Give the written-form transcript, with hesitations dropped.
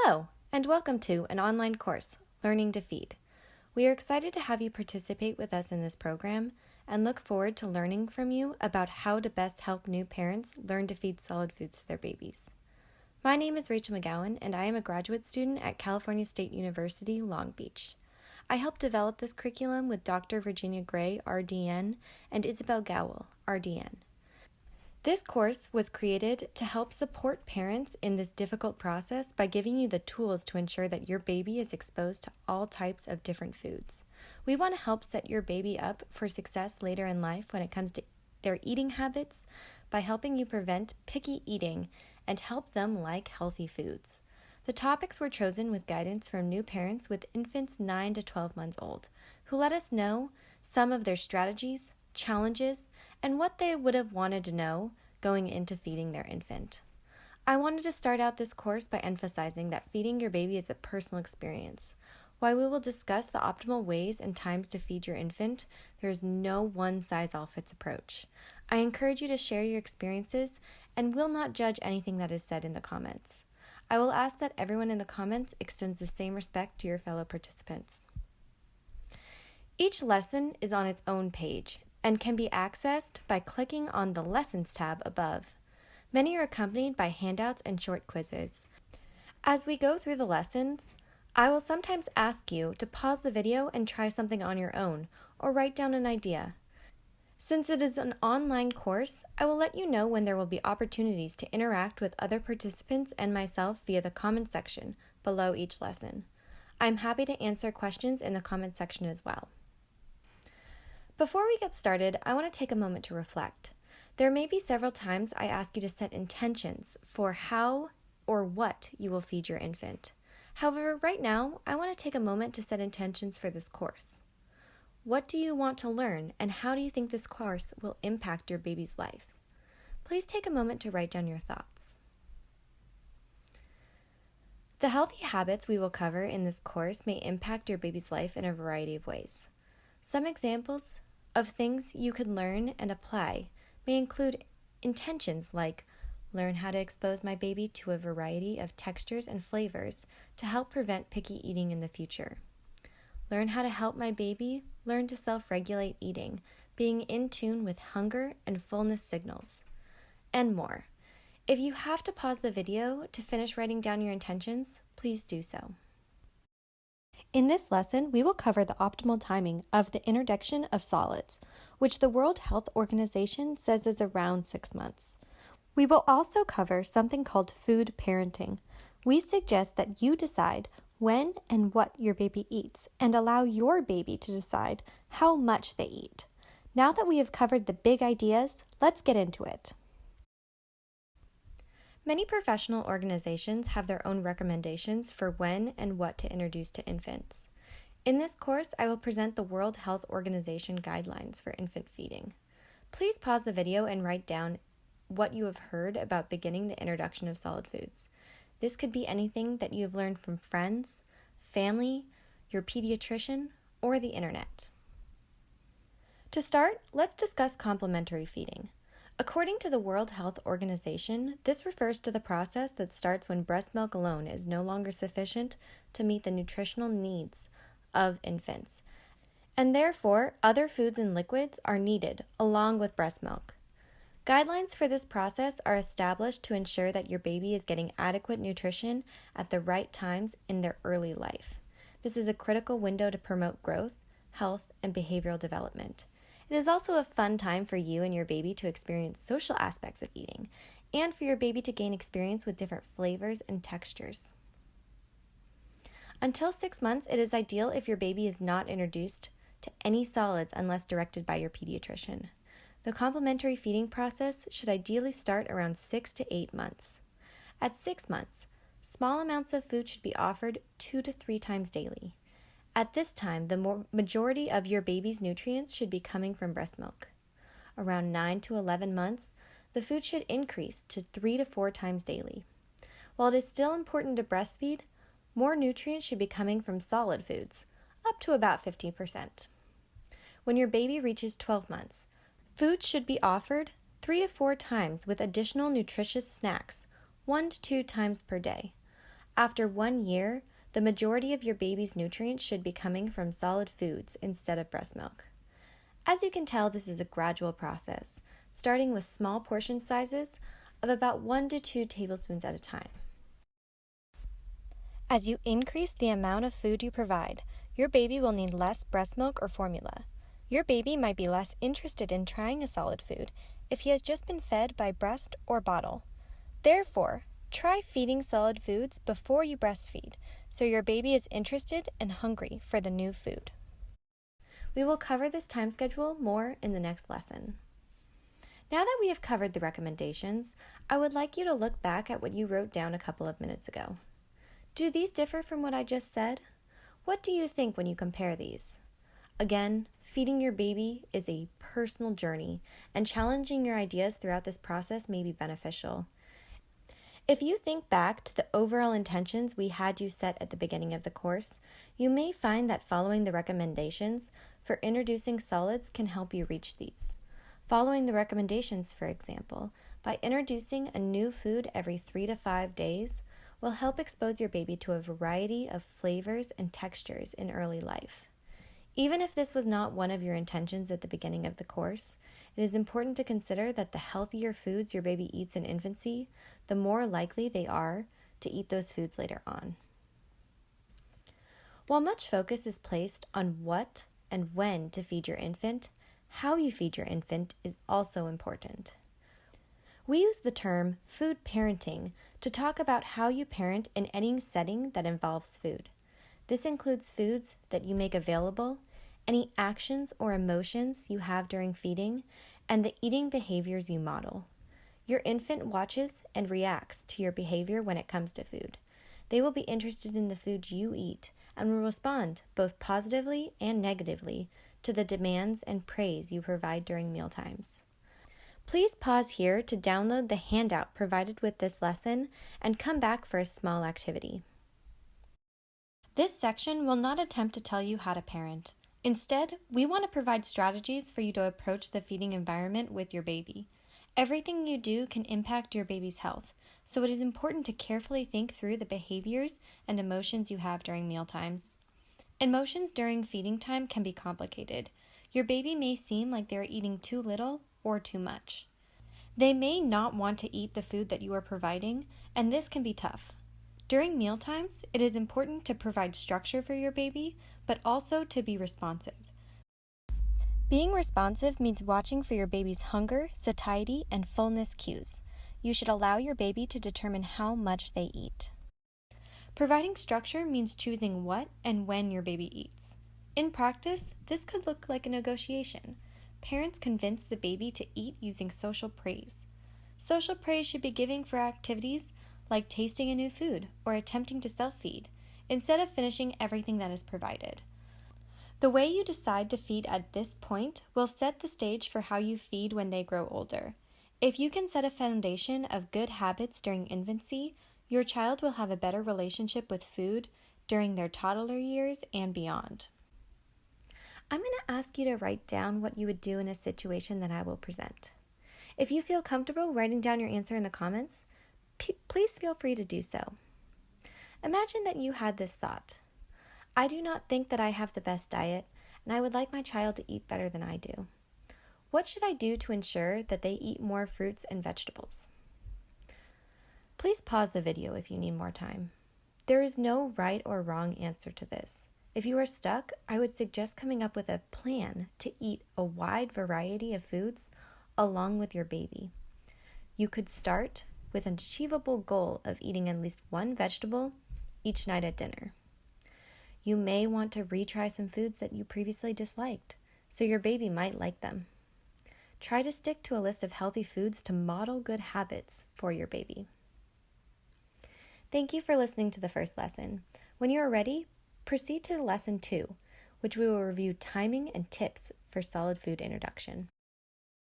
Hello, and welcome to an online course, Learning to Feed. We are excited to have you participate with us in this program and look forward to learning from you about how to best help new parents learn to feed solid foods to their babies. My name is Rachel McGowan, and I am a graduate student at California State University, Long Beach. I helped develop this curriculum with Dr. Virginia Gray, RDN, and Isabel Gowell, RDN. This course was created to help support parents in this difficult process by giving you the tools to ensure that your baby is exposed to all types of different foods. We want to help set your baby up for success later in life when it comes to their eating habits by helping you prevent picky eating and help them like healthy foods. The topics were chosen with guidance from new parents with infants 9 to 12 months old, who let us know some of their strategies, challenges, and what they would have wanted to know going into feeding their infant. I wanted to start out this course by emphasizing that feeding your baby is a personal experience. While we will discuss the optimal ways and times to feed your infant, there is no one-size-all-fits approach. I encourage you to share your experiences and will not judge anything that is said in the comments. I will ask that everyone in the comments extends the same respect to your fellow participants. Each lesson is on its own page and can be accessed by clicking on the Lessons tab above. Many are accompanied by handouts and short quizzes. As we go through the lessons, I will sometimes ask you to pause the video and try something on your own, or write down an idea. Since it is an online course, I will let you know when there will be opportunities to interact with other participants and myself via the comment section below each lesson. I'm happy to answer questions in the comment section as well. Before we get started, I want to take a moment to reflect. There may be several times I ask you to set intentions for how or what you will feed your infant. However, right now, I want to take a moment to set intentions for this course. What do you want to learn, and how do you think this course will impact your baby's life? Please take a moment to write down your thoughts. The healthy habits we will cover in this course may impact your baby's life in a variety of ways. Some examples of things you could learn and apply may include intentions like learn how to expose my baby to a variety of textures and flavors to help prevent picky eating in the future. Learn how to help my baby learn to self-regulate eating, being in tune with hunger and fullness signals, and more. If you have to pause the video to finish writing down your intentions, please do so. In this lesson, we will cover the optimal timing of the introduction of solids, which the World Health Organization says is around 6 months. We will also cover something called food parenting. We suggest that you decide when and what your baby eats and allow your baby to decide how much they eat. Now that we have covered the big ideas, let's get into it. Many professional organizations have their own recommendations for when and what to introduce to infants. In this course, I will present the World Health Organization guidelines for infant feeding. Please pause the video and write down what you have heard about beginning the introduction of solid foods. This could be anything that you have learned from friends, family, your pediatrician, or the internet. To start, let's discuss complementary feeding. According to the World Health Organization, this refers to the process that starts when breast milk alone is no longer sufficient to meet the nutritional needs of infants, and therefore other foods and liquids are needed along with breast milk. Guidelines for this process are established to ensure that your baby is getting adequate nutrition at the right times in their early life. This is a critical window to promote growth, health, and behavioral development. It is also a fun time for you and your baby to experience social aspects of eating, and for your baby to gain experience with different flavors and textures. Until 6 months, it is ideal if your baby is not introduced to any solids unless directed by your pediatrician. The complementary feeding process should ideally start around 6 to 8 months. At 6 months, small amounts of food should be offered 2 to 3 times daily. At this time, the majority of your baby's nutrients should be coming from breast milk. Around 9 to 11 months, the food should increase to 3 to 4 times daily. While it is still important to breastfeed, more nutrients should be coming from solid foods, up to about 50%. When your baby reaches 12 months, food should be offered 3 to 4 times with additional nutritious snacks, 1 to 2 times per day. After 1 year, the majority of your baby's nutrients should be coming from solid foods instead of breast milk. As you can tell, this is a gradual process, starting with small portion sizes of about 1 to 2 tablespoons at a time. As you increase the amount of food you provide, your baby will need less breast milk or formula. Your baby might be less interested in trying a solid food if he has just been fed by breast or bottle. Therefore, try feeding solid foods before you breastfeed so your baby is interested and hungry for the new food. We will cover this time schedule more in the next lesson. Now that we have covered the recommendations, I would like you to look back at what you wrote down a couple of minutes ago. Do these differ from what I just said? What do you think when you compare these? Again, feeding your baby is a personal journey, and challenging your ideas throughout this process may be beneficial. If you think back to the overall intentions we had you set at the beginning of the course, you may find that following the recommendations for introducing solids can help you reach these. Following the recommendations, for example, by introducing a new food every 3 to 5 days, will help expose your baby to a variety of flavors and textures in early life. Even if this was not one of your intentions at the beginning of the course, it is important to consider that the healthier foods your baby eats in infancy, the more likely they are to eat those foods later on. While much focus is placed on what and when to feed your infant, how you feed your infant is also important. We use the term food parenting to talk about how you parent in any setting that involves food. This includes foods that you make available, any actions or emotions you have during feeding, and the eating behaviors you model. Your infant watches and reacts to your behavior when it comes to food. They will be interested in the food you eat and will respond both positively and negatively to the demands and praise you provide during mealtimes. Please pause here to download the handout provided with this lesson and come back for a small activity. This section will not attempt to tell you how to parent. Instead, we want to provide strategies for you to approach the feeding environment with your baby. Everything you do can impact your baby's health, so it is important to carefully think through the behaviors and emotions you have during mealtimes. Emotions during feeding time can be complicated. Your baby may seem like they are eating too little or too much. They may not want to eat the food that you are providing, and this can be tough. During mealtimes, it is important to provide structure for your baby, but also to be responsive. Being responsive means watching for your baby's hunger, satiety, and fullness cues. You should allow your baby to determine how much they eat. Providing structure means choosing what and when your baby eats. In practice, this could look like a negotiation. Parents convince the baby to eat using social praise. Social praise should be given for activities like tasting a new food or attempting to self-feed, instead of finishing everything that is provided. The way you decide to feed at this point will set the stage for how you feed when they grow older. If you can set a foundation of good habits during infancy, your child will have a better relationship with food during their toddler years and beyond. I'm going to ask you to write down what you would do in a situation that I will present. If you feel comfortable writing down your answer in the comments, please feel free to do so. Imagine that you had this thought: I do not think that I have the best diet, and I would like my child to eat better than I do. What should I do to ensure that they eat more fruits and vegetables? Please pause the video if you need more time. There is no right or wrong answer to this. If you are stuck, I would suggest coming up with a plan to eat a wide variety of foods along with your baby. You could start with an achievable goal of eating at least one vegetable each night at dinner. You may want to retry some foods that you previously disliked, so your baby might like them. Try to stick to a list of healthy foods to model good habits for your baby. Thank you for listening to the first lesson. When you are ready, proceed to lesson 2, which we will review timing and tips for solid food introduction.